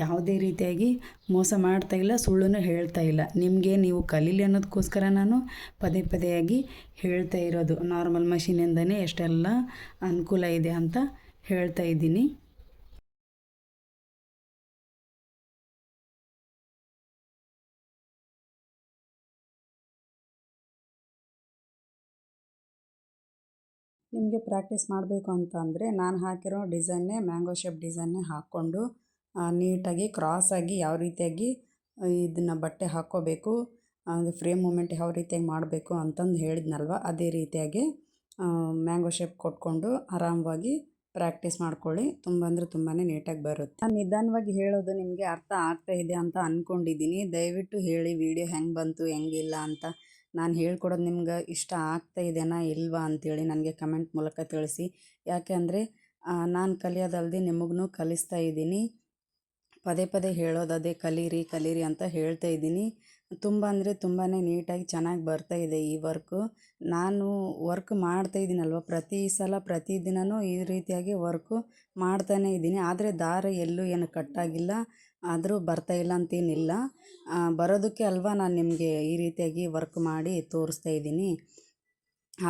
ಯಾವುದೇ ರೀತಿಯಾಗಿ ಮೋಸ ಮಾಡ್ತಾಯಿಲ್ಲ, ಸುಳ್ಳನ್ನು ಹೇಳ್ತಾ ಇಲ್ಲ. ನಿಮಗೆ ನೀವು ಕಲೀಲಿ ಅನ್ನೋದಕ್ಕೋಸ್ಕರ ನಾನು ಪದೇ ಪದೇಯಾಗಿ ಹೇಳ್ತಾ ಇರೋದು. ನಾರ್ಮಲ್ ಮಷೀನಿಂದನೇ ಎಷ್ಟೆಲ್ಲ ಅನುಕೂಲ ಇದೆ ಅಂತ ಹೇಳ್ತಾ ಇದ್ದೀನಿ. ನಿಮಗೆ ಪ್ರಾಕ್ಟೀಸ್ ಮಾಡಬೇಕು ಅಂತ ಅಂದರೆ ನಾನು ಹಾಕಿರೋ ಡಿಸೈನ್ನೇ ಮ್ಯಾಂಗೋ ಶೇಪ್ ಡಿಸೈನ್ನೇ ಹಾಕ್ಕೊಂಡು ನೀಟಾಗಿ ಕ್ರಾಸಾಗಿ ಯಾವ ರೀತಿಯಾಗಿ ಇದನ್ನು ಬಟ್ಟೆ ಹಾಕ್ಕೋಬೇಕು, ಫ್ರೇಮ್ ಮೂಮೆಂಟ್ ಯಾವ ರೀತಿಯಾಗಿ ಮಾಡಬೇಕು ಅಂತಂದು ಹೇಳಿದ್ನಲ್ವ, ಅದೇ ರೀತಿಯಾಗಿ ಮ್ಯಾಂಗೋ ಶೇಪ್ ಕೊಟ್ಕೊಂಡು ಆರಾಮವಾಗಿ ಪ್ರಾಕ್ಟೀಸ್ ಮಾಡ್ಕೊಳ್ಳಿ. ತುಂಬ ಅಂದರೆ ತುಂಬಾ ನೀಟಾಗಿ ಬರುತ್ತೆ. ನಾನು ನಿಧಾನವಾಗಿ ಹೇಳೋದು ನಿಮಗೆ ಅರ್ಥ ಆಗ್ತಾ ಇದೆ ಅಂತ ಅಂದ್ಕೊಂಡಿದ್ದೀನಿ. ದಯವಿಟ್ಟು ಹೇಳಿ ವಿಡಿಯೋ ಹೆಂಗೆ ಬಂತು ಹೆಂಗಿಲ್ಲ ಅಂತ. ನಾನು ಹೇಳ್ಕೊಡೋದು ನಿಮ್ಗೆ ಇಷ್ಟ ಆಗ್ತಾ ಇದೆನಾ ಇಲ್ವಾ ಅಂತೇಳಿ ನನಗೆ ಕಮೆಂಟ್ ಮೂಲಕ ತಿಳಿಸಿ. ಯಾಕೆ ಅಂದರೆ ನಾನು ಕಲಿಯೋದಲ್ಲದೆ ನಿಮಗೂ ಕಲಿಸ್ತಾ ಇದ್ದೀನಿ. ಪದೇ ಪದೇ ಹೇಳೋದದೇ ಕಲೀರಿ ಅಂತ ಹೇಳ್ತಾ ಇದ್ದೀನಿ. ತುಂಬ ಅಂದರೆ ತುಂಬಾ ನೀಟಾಗಿ ಚೆನ್ನಾಗಿ ಬರ್ತಾಯಿದೆ ಈ ವರ್ಕು. ನಾನು ವರ್ಕ್ ಮಾಡ್ತಾಯಿದ್ದೀನಲ್ವ, ಪ್ರತಿದಿನವೂ ಈ ರೀತಿಯಾಗಿ ವರ್ಕು ಮಾಡ್ತಾನೇ ಇದ್ದೀನಿ. ಆದರೆ ದಾರ ಎಲ್ಲೂ ಏನು ಕಟ್ಟಾಗಿಲ್ಲ, ಆದರೂ ಬರ್ತಾಯಿಲ್ಲ ಅಂತೇನಿಲ್ಲ. ಬರೋದಕ್ಕೆ ಅಲ್ವಾ ನಾನು ನಿಮಗೆ ಈ ರೀತಿಯಾಗಿ ವರ್ಕ್ ಮಾಡಿ ತೋರಿಸ್ತಾ ಇದ್ದೀನಿ.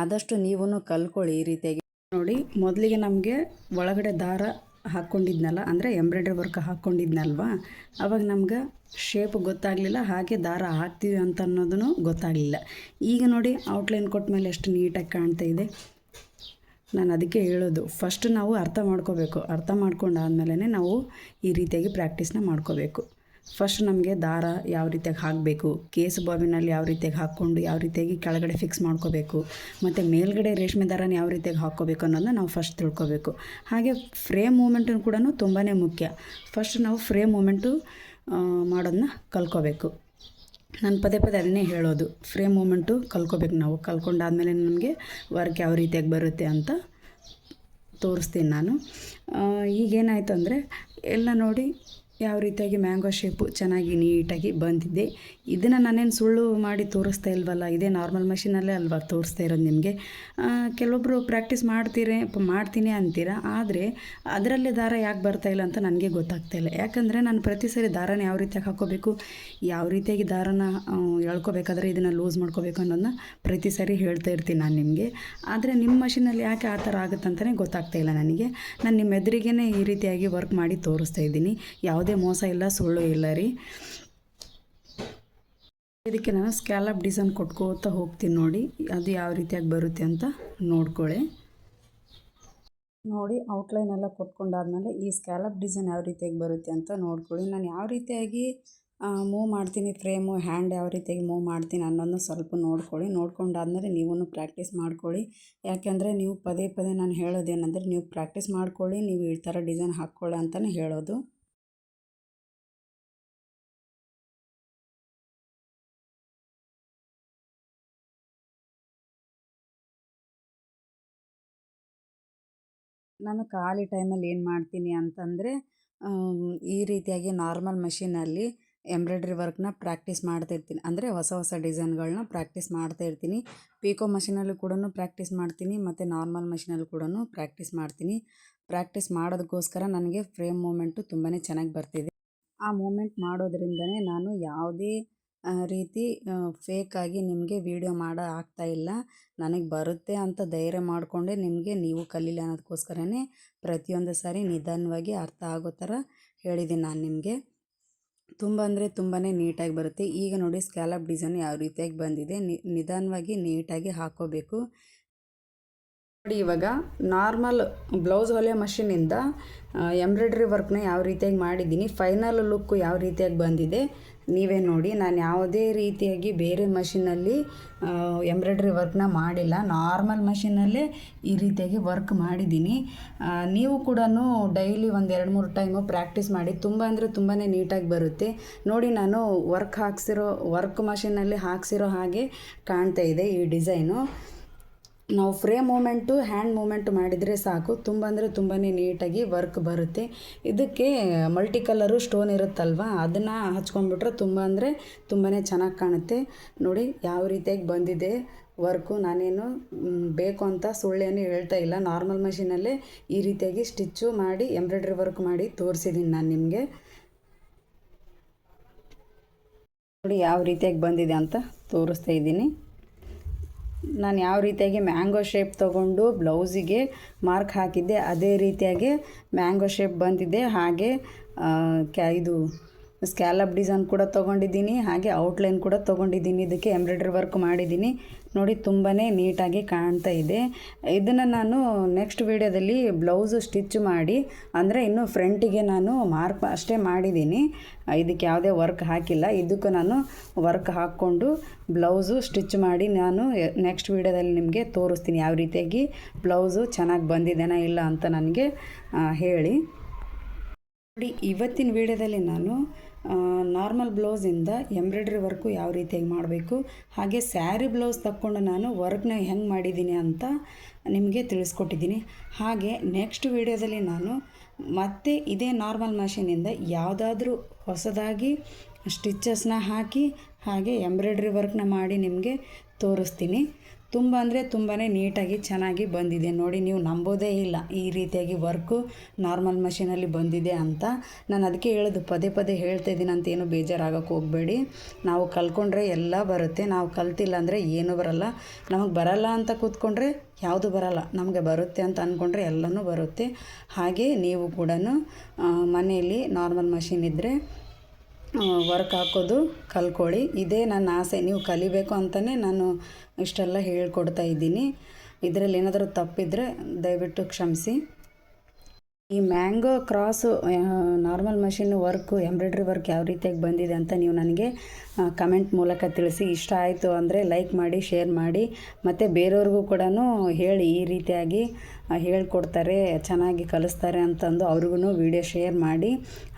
ಆದಷ್ಟು ನೀವೂ ಕಲ್ತ್ಕೊಳ್ಳಿ ಈ ರೀತಿಯಾಗಿ. ನೋಡಿ, ಮೊದಲಿಗೆ ನಮಗೆ ಒಳಗಡೆ ದಾರ ಹಾಕ್ಕೊಂಡಿದ್ನಲ್ಲ, ಅಂದರೆ ಎಂಬ್ರಾಯ್ಡ್ರಿ ವರ್ಕ್ ಹಾಕ್ಕೊಂಡಿದ್ನಲ್ವ, ಆವಾಗ ನಮ್ಗೆ ಶೇಪ್ ಗೊತ್ತಾಗಲಿಲ್ಲ, ಹಾಗೆ ದಾರ ಹಾಕ್ತೀವಿ ಅಂತ ಅನ್ನೋದೂ ಗೊತ್ತಾಗಲಿಲ್ಲ. ಈಗ ನೋಡಿ ಔಟ್ಲೈನ್ ಕೊಟ್ಟ ಮೇಲೆ ಎಷ್ಟು ನೀಟಾಗಿ ಕಾಣ್ತಾ ಇದೆ. ನಾನು ಅದಕ್ಕೆ ಹೇಳೋದು, ಫಸ್ಟ್ ನಾವು ಅರ್ಥ ಮಾಡ್ಕೋಬೇಕು. ಅರ್ಥ ಮಾಡ್ಕೊಂಡಾದ್ಮೇಲೆ ನಾವು ಈ ರೀತಿಯಾಗಿ ಪ್ರಾಕ್ಟೀಸ್ನ ಮಾಡ್ಕೋಬೇಕು. ಫಸ್ಟ್ ನಮಗೆ ದಾರ ಯಾವ ರೀತಿಯಾಗಿ ಹಾಕಬೇಕು, ಕೇಸ್ ಬಾಬಿನಲ್ಲಿ ಯಾವ ರೀತಿಯಾಗಿ ಹಾಕ್ಕೊಂಡು ಯಾವ ರೀತಿಯಾಗಿ ಕೆಳಗಡೆ ಫಿಕ್ಸ್ ಮಾಡ್ಕೋಬೇಕು, ಮತ್ತು ಮೇಲ್ಗಡೆ ರೇಷ್ಮೆ ದಾರನ ಯಾವ ರೀತಿಯಾಗಿ ಹಾಕ್ಕೋಬೇಕು ಅನ್ನೋದನ್ನ ನಾವು ಫಸ್ಟ್ ತಿಳ್ಕೊಬೇಕು. ಹಾಗೆ ಫ್ರೇಮ್ ಮೂಮೆಂಟು ಕೂಡ ತುಂಬಾ ಮುಖ್ಯ. ಫಸ್ಟ್ ನಾವು ಫ್ರೇಮ್ ಮೂಮೆಂಟು ಮಾಡೋದನ್ನ ಕಲ್ತ್ಕೋಬೇಕು. ನಾನು ಪದೇ ಅದನ್ನೇ ಹೇಳೋದು, ಫ್ರೇಮ್ ಮೂಮೆಂಟು ಕಲ್ತ್ಕೋಬೇಕು. ನಾವು ಕಲ್ತ್ಕೊಂಡಾದ್ಮೇಲೆ ನಮಗೆ ವರ್ಕ್ ಯಾವ ರೀತಿಯಾಗಿ ಬರುತ್ತೆ ಅಂತ ತೋರಿಸ್ತೀನಿ ನಾನು. ಈಗೇನಾಯಿತು ಅಂದರೆ ಎಲ್ಲ ನೋಡಿ ಯಾವ ರೀತಿಯಾಗಿ ಮ್ಯಾಂಗೋ ಶೇಪು ಚೆನ್ನಾಗಿ ನೀಟಾಗಿ ಬಂದಿದೆ. ಇದನ್ನು ನಾನೇನು ಸುಳ್ಳು ಮಾಡಿ ತೋರಿಸ್ತಾ ಇಲ್ವಲ್ಲ, ಇದೇ ನಾರ್ಮಲ್ ಮಷೀನಲ್ಲೇ ಅಲ್ವಾ ತೋರಿಸ್ತಾ ಇರೋದು ನಿಮಗೆ. ಕೆಲವೊಬ್ಬರು ಪ್ರಾಕ್ಟೀಸ್ ಮಾಡ್ತೀನಿ ಅಂತೀರಾ, ಆದರೆ ಅದರಲ್ಲೇ ದಾರ ಯಾಕೆ ಬರ್ತಾಯಿಲ್ಲ ಅಂತ ನನಗೆ ಗೊತ್ತಾಗ್ತಾಯಿಲ್ಲ. ಯಾಕಂದರೆ ನಾನು ಪ್ರತಿ ಸರಿ ದಾರನ ಯಾವ ರೀತಿಯಾಗಿ ಹಾಕ್ಕೋಬೇಕು, ಯಾವ ರೀತಿಯಾಗಿ ದಾರನ ಎಳ್ಕೊಬೇಕಾದ್ರೆ ಇದನ್ನು ಲೂಸ್ ಮಾಡ್ಕೋಬೇಕು ಅನ್ನೋದನ್ನ ಪ್ರತಿ ಸರಿ ಹೇಳ್ತಾ ಇರ್ತೀನಿ ನಾನು ನಿಮಗೆ. ಆದರೆ ನಿಮ್ಮ ಮಷೀನಲ್ಲಿ ಯಾಕೆ ಆ ಥರ ಆಗುತ್ತಂತಲೇ ಗೊತ್ತಾಗ್ತಾಯಿಲ್ಲ ನನಗೆ. ನಾನು ನಿಮ್ಮ ಎದುರಿಗೇ ಈ ರೀತಿಯಾಗಿ ವರ್ಕ್ ಮಾಡಿ ತೋರಿಸ್ತಾ ಇದ್ದೀನಿ. ಯಾವುದೇ ಮೋಸ ಇಲ್ಲ, ಸುಳ್ಳು ಇಲ್ಲ ರೀ. ಇದಕ್ಕೆ ನಾನು ಸ್ಕ್ಯಾಲಪ್ ಡಿಸೈನ್ ಕೊಟ್ಕೋತಾ ಹೋಗ್ತೀನಿ ನೋಡಿ, ಅದು ಯಾವ ರೀತಿಯಾಗಿ ಬರುತ್ತೆ ಅಂತ ನೋಡ್ಕೊಳ್ಳಿ. ನೋಡಿ, ಔಟ್ಲೈನ್ ಎಲ್ಲ ಕೊಟ್ಕೊಂಡಾದ್ಮೇಲೆ ಈ ಸ್ಕ್ಯಾಲಪ್ ಡಿಸೈನ್ ಯಾವ ರೀತಿಯಾಗಿ ಬರುತ್ತೆ ಅಂತ ನೋಡ್ಕೊಳ್ಳಿ. ನಾನು ಯಾವ ರೀತಿಯಾಗಿ ಮೂವ್ ಮಾಡ್ತೀನಿ, ಫ್ರೇಮು ಹ್ಯಾಂಡ್ ಯಾವ ರೀತಿಯಾಗಿ ಮೂವ್ ಮಾಡ್ತೀನಿ ಅನ್ನೋದನ್ನ ಸ್ವಲ್ಪ ನೋಡ್ಕೊಳ್ಳಿ. ನೋಡ್ಕೊಂಡಾದ್ಮೇಲೆ ನೀವೂ ಪ್ರಾಕ್ಟೀಸ್ ಮಾಡ್ಕೊಳ್ಳಿ. ಯಾಕೆಂದರೆ ನೀವು ಪದೇ ಪದೇ ನಾನು ಹೇಳೋದೇನೆಂದರೆ, ನೀವು ಪ್ರಾಕ್ಟೀಸ್ ಮಾಡ್ಕೊಳ್ಳಿ, ನೀವು ಈ ಥರ ಡಿಸೈನ್ ಹಾಕ್ಕೊಳ್ಳಿ ಅಂತಲೇ ಹೇಳೋದು. ನಾನು ಖಾಲಿ ಟೈಮಲ್ಲಿ ಏನು ಮಾಡ್ತೀನಿ ಅಂತಂದರೆ, ಈ ರೀತಿಯಾಗಿ ನಾರ್ಮಲ್ ಮಷೀನಲ್ಲಿ ಎಂಬ್ರಾಯ್ಡ್ರಿ ವರ್ಕ್ನ ಪ್ರಾಕ್ಟೀಸ್ ಮಾಡ್ತಾಯಿರ್ತೀನಿ. ಅಂದರೆ ಹೊಸ ಹೊಸ ಡಿಸೈನ್ಗಳನ್ನ ಪ್ರಾಕ್ಟೀಸ್ ಮಾಡ್ತಾಯಿರ್ತೀನಿ. ಪಿಕೋ ಮಷೀನಲ್ಲೂ ಕೂಡ ಪ್ರಾಕ್ಟೀಸ್ ಮಾಡ್ತೀನಿ, ಮತ್ತು ನಾರ್ಮಲ್ ಮಷೀನಲ್ಲಿ ಕೂಡ ಪ್ರಾಕ್ಟೀಸ್ ಮಾಡ್ತೀನಿ. ಪ್ರಾಕ್ಟೀಸ್ ಮಾಡೋದಕ್ಕೋಸ್ಕರ ನನಗೆ ಫ್ರೇಮ್ ಮೂಮೆಂಟು ತುಂಬಾ ಚೆನ್ನಾಗಿ ಬರ್ತಿದೆ. ಆ ಮೂಮೆಂಟ್ ಮಾಡೋದ್ರಿಂದನೇ ನಾನು ಯಾವುದೇ ರೀತಿ ಫೇಕಾಗಿ ನಿಮಗೆ ವೀಡಿಯೋ ಮಾಡೋ ಆಗ್ತಾಯಿಲ್ಲ. ನನಗೆ ಬರುತ್ತೆ ಅಂತ ಧೈರ್ಯ ಮಾಡಿಕೊಂಡೆ ನಿಮಗೆ ನೀವು ಕಲೀಲಿ ಅನ್ನೋದಕ್ಕೋಸ್ಕರನೇ ಪ್ರತಿಯೊಂದು ಸಾರಿ ನಿಧಾನವಾಗಿ ಅರ್ಥ ಆಗೋ ಥರ ಹೇಳಿದ್ದೀನಿ ನಾನು ನಿಮಗೆ. ತುಂಬ ಅಂದರೆ ತುಂಬಾ ನೀಟಾಗಿ ಬರುತ್ತೆ. ಈಗ ನೋಡಿ, ಸ್ಕ್ಯಾಲಪ್ ಡಿಸೈನ್ ಯಾವ ರೀತಿಯಾಗಿ ಬಂದಿದೆ. ನಿಧಾನವಾಗಿ ನೀಟಾಗಿ ಹಾಕ್ಕೋಬೇಕು ನೋಡಿ. ಇವಾಗ ನಾರ್ಮಲ್ ಬ್ಲೌಸ್ ಹೊಲಿಯೋ ಮಷೀನಿಂದ ಎಂಬ್ರಾಯ್ಡ್ರಿ ವರ್ಕ್ನ ಯಾವ ರೀತಿಯಾಗಿ ಮಾಡಿದ್ದೀನಿ, ಫೈನಲ್ ಲುಕ್ಕು ಯಾವ ರೀತಿಯಾಗಿ ಬಂದಿದೆ ನೀವೇ ನೋಡಿ. ನಾನು ಯಾವುದೇ ರೀತಿಯಾಗಿ ಬೇರೆ ಮಷೀನಲ್ಲಿ ಎಂಬ್ರಾಯ್ಡ್ರಿ ವರ್ಕ್ನ ಮಾಡಿಲ್ಲ, ನಾರ್ಮಲ್ ಮಷೀನಲ್ಲೇ ಈ ರೀತಿಯಾಗಿ ವರ್ಕ್ ಮಾಡಿದ್ದೀನಿ. ನೀವು ಕೂಡ ಡೈಲಿ ಒಂದು 2-3 ಟೈಮು ಪ್ರಾಕ್ಟೀಸ್ ಮಾಡಿ, ತುಂಬ ಅಂದರೆ ತುಂಬಾ ನೀಟಾಗಿ ಬರುತ್ತೆ ನೋಡಿ. ನಾನು ವರ್ಕ್ ಮಷೀನಲ್ಲಿ ಹಾಕ್ಸಿರೋ ಹಾಗೆ ಕಾಣ್ತಾ ಇದೆ ಈ ಡಿಸೈನು. ನಾವು ಫ್ರೇಮ್ ಮೂಮೆಂಟು, ಹ್ಯಾಂಡ್ ಮೂಮೆಂಟು ಮಾಡಿದರೆ ಸಾಕು, ತುಂಬ ಅಂದರೆ ತುಂಬಾ ನೀಟಾಗಿ ವರ್ಕ್ ಬರುತ್ತೆ. ಇದಕ್ಕೆ ಮಲ್ಟಿ ಕಲರು ಸ್ಟೋನ್ ಇರುತ್ತಲ್ವ, ಅದನ್ನು ಹಚ್ಕೊಂಡ್ಬಿಟ್ರೆ ತುಂಬ ಅಂದರೆ ತುಂಬಾ ಚೆನ್ನಾಗಿ ಕಾಣುತ್ತೆ ನೋಡಿ. ಯಾವ ರೀತಿಯಾಗಿ ಬಂದಿದೆ ವರ್ಕು. ನಾನೇನು ಬೇಕು ಅಂತ ಸುಳ್ಳೇನು ಹೇಳ್ತಾ ಇಲ್ಲ, ನಾರ್ಮಲ್ ಮಷೀನಲ್ಲೇ ಈ ರೀತಿಯಾಗಿ ಸ್ಟಿಚ್ಚು ಮಾಡಿ ಎಂಬ್ರಾಯ್ಡ್ರಿ ವರ್ಕ್ ಮಾಡಿ ತೋರಿಸಿದ್ದೀನಿ ನಾನು ನಿಮಗೆ ನೋಡಿ. ಯಾವ ರೀತಿಯಾಗಿ ಬಂದಿದೆ ಅಂತ ತೋರಿಸ್ತಾ ಇದ್ದೀನಿ. ನಾನು ಯಾವ ರೀತಿಯಾಗಿ ಮ್ಯಾಂಗೋ ಶೇಪ್ ತೊಗೊಂಡು ಬ್ಲೌಸಿಗೆ ಮಾರ್ಕ್ ಹಾಕಿದ್ದೆ, ಅದೇ ರೀತಿಯಾಗಿ ಮ್ಯಾಂಗೋ ಶೇಪ್ ಬಂದಿದೆ. ಹಾಗೆ ಇದು ಸ್ಕ್ಯಾಲಪ್ ಡಿಸೈನ್ ಕೂಡ ತೊಗೊಂಡಿದ್ದೀನಿ, ಹಾಗೆ ಔಟ್ಲೈನ್ ಕೂಡ ತೊಗೊಂಡಿದ್ದೀನಿ. ಇದಕ್ಕೆ ಎಂಬ್ರಾಯ್ಡ್ರಿ ವರ್ಕ್ ಮಾಡಿದ್ದೀನಿ ನೋಡಿ, ತುಂಬಾ ನೀಟಾಗಿ ಕಾಣ್ತಾ ಇದೆ. ಇದನ್ನು ನಾನು ನೆಕ್ಸ್ಟ್ ವೀಡಿಯೋದಲ್ಲಿ ಬ್ಲೌಸು ಸ್ಟಿಚ್ ಮಾಡಿ, ಅಂದರೆ ಇನ್ನು ಫ್ರಂಟಿಗೆ ನಾನು ಮಾರ್ಕ್ ಅಷ್ಟೇ ಮಾಡಿದ್ದೀನಿ, ಇದಕ್ಕೆ ಯಾವುದೇ ವರ್ಕ್ ಹಾಕಿಲ್ಲ. ಇದಕ್ಕೂ ನಾನು ವರ್ಕ್ ಹಾಕ್ಕೊಂಡು ಬ್ಲೌಸು ಸ್ಟಿಚ್ ಮಾಡಿ ನಾನು ನೆಕ್ಸ್ಟ್ ವೀಡಿಯೋದಲ್ಲಿ ನಿಮಗೆ ತೋರಿಸ್ತೀನಿ ಯಾವ ರೀತಿಯಾಗಿ ಬ್ಲೌಸು ಚೆನ್ನಾಗಿ ಬಂದಿದೆನಾ ಇಲ್ಲ ಅಂತ ನನಗೆ ಹೇಳಿ ನೋಡಿ. ಇವತ್ತಿನ ವೀಡಿಯೋದಲ್ಲಿ ನಾನು ನಾರ್ಮಲ್ ಬ್ಲೌಸಿಂದ ಎಂಬ್ರಾಯ್ಡ್ರಿ ವರ್ಕು ಯಾವ ರೀತಿಯಾಗಿ ಮಾಡಬೇಕು, ಹಾಗೆ ಸ್ಯಾರಿ ಬ್ಲೌಸ್ ತಕ್ಕೊಂಡು ನಾನು ವರ್ಕ್ನ ಹೆಂಗೆ ಮಾಡಿದ್ದೀನಿ ಅಂತ ನಿಮಗೆ ತಿಳಿಸ್ಕೊಟ್ಟಿದ್ದೀನಿ. ಹಾಗೆ ನೆಕ್ಸ್ಟ್ ವೀಡಿಯೋದಲ್ಲಿ ನಾನು ಮತ್ತೆ ಇದೇ ನಾರ್ಮಲ್ ಮಷೀನಿಂದ ಯಾವುದಾದ್ರೂ ಹೊಸದಾಗಿ ಸ್ಟಿಚಸ್ನ ಹಾಕಿ ಹಾಗೆ ಎಂಬ್ರಾಯ್ಡ್ರಿ ವರ್ಕ್ನ ಮಾಡಿ ನಿಮಗೆ ತೋರಿಸ್ತೀನಿ. ತುಂಬ ಅಂದರೆ ತುಂಬಾ ನೀಟಾಗಿ ಚೆನ್ನಾಗಿ ಬಂದಿದೆ ನೋಡಿ. ನೀವು ನಂಬೋದೇ ಇಲ್ಲ ಈ ರೀತಿಯಾಗಿ ವರ್ಕು ನಾರ್ಮಲ್ ಮಷೀನಲ್ಲಿ ಬಂದಿದೆ ಅಂತ. ನಾನು ಅದಕ್ಕೆ ಹೇಳೋದು, ಪದೇ ಪದೇ ಹೇಳ್ತಾ ಇದ್ದೀನಿ ಅಂತ ಏನು ಬೇಜಾರಾಗೋಕ್ಕೆ ಹೋಗಬೇಡಿ. ನಾವು ಕಲ್ತ್ಕೊಂಡ್ರೆ ಎಲ್ಲ ಬರುತ್ತೆ, ನಾವು ಕಲ್ತಿಲ್ಲ ಅಂದರೆ ಏನೂ ಬರಲ್ಲ. ನಮಗೆ ಬರಲ್ಲ ಅಂತ ಕೂತ್ಕೊಂಡ್ರೆ ಯಾವುದು ಬರಲ್ಲ, ನಮಗೆ ಬರುತ್ತೆ ಅಂತ ಅಂದ್ಕೊಂಡ್ರೆ ಎಲ್ಲನೂ ಬರುತ್ತೆ. ಹಾಗೆ ನೀವು ಕೂಡ ಮನೆಯಲ್ಲಿ ನಾರ್ಮಲ್ ಮಷೀನ್ ಇದ್ದರೆ ವರ್ಕ್ ಹಾಕೋದು ಕಲ್ತ್ಕೊಳ್ಳಿ. ಇದೇ ನನ್ನ ಆಸೆ, ನೀವು ಕಲಿಬೇಕು ಅಂತಲೇ ನಾನು ಇಷ್ಟೆಲ್ಲ ಹೇಳ್ಕೊಡ್ತಾ ಇದ್ದೀನಿ. ಇದರಲ್ಲಿ ಏನಾದರೂ ತಪ್ಪಿದರೆ ದಯವಿಟ್ಟು ಕ್ಷಮಿಸಿ. ಈ mango cross normal machine work embroidery work ಯಾವ ರೀತಿಯಾಗಿ ಬಂದಿದೆ ಅಂತ ನೀವು ನನಗೆ ಕಮೆಂಟ್ ಮೂಲಕ ತಿಳಿಸಿ. ಇಷ್ಟ ಆಯಿತು ಅಂದರೆ ಲೈಕ್ ಮಾಡಿ, ಶೇರ್ ಮಾಡಿ, ಮತ್ತು ಬೇರೆಯವ್ರಿಗೂ ಕೂಡ ಹೇಳಿ ಈ ರೀತಿಯಾಗಿ ಹೇಳ್ಕೊಡ್ತಾರೆ, ಚೆನ್ನಾಗಿ ಕಲಿಸ್ತಾರೆ ಅಂತಂದು ಅವ್ರಿಗೂ ವಿಡಿಯೋ ಶೇರ್ ಮಾಡಿ.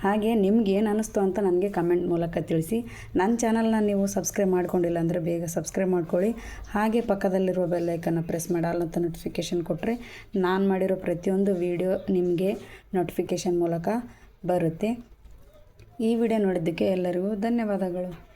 ಹಾಗೆ ನಿಮ್ಗೆ ಏನು ಅನ್ನಿಸ್ತು ಅಂತ ನನಗೆ ಕಮೆಂಟ್ ಮೂಲಕ ತಿಳಿಸಿ. ನನ್ನ ಚಾನಲ್ನ ನೀವು ಸಬ್ಸ್ಕ್ರೈಬ್ ಮಾಡ್ಕೊಂಡಿಲ್ಲ ಅಂದರೆ ಬೇಗ ಸಬ್ಸ್ಕ್ರೈಬ್ ಮಾಡ್ಕೊಳ್ಳಿ. ಹಾಗೆ ಪಕ್ಕದಲ್ಲಿರುವ ಬೆಲ್ ಐಕನ್ನ ಪ್ರೆಸ್ ಮಾಡಿ ಆಲ್ ಅಂತ ನೋಟಿಫಿಕೇಷನ್ ಕೊಟ್ಟರೆ ನಾನು ಮಾಡಿರೋ ಪ್ರತಿಯೊಂದು ವಿಡಿಯೋ ನಿಮಗೆ ನೋಟಿಫಿಕೇಷನ್ ಮೂಲಕ ಬರುತ್ತೆ. ಈ ವಿಡಿಯೋ ನೋಡಿದ್ದಕ್ಕೆ ಎಲ್ಲರಿಗೂ ಧನ್ಯವಾದಗಳು.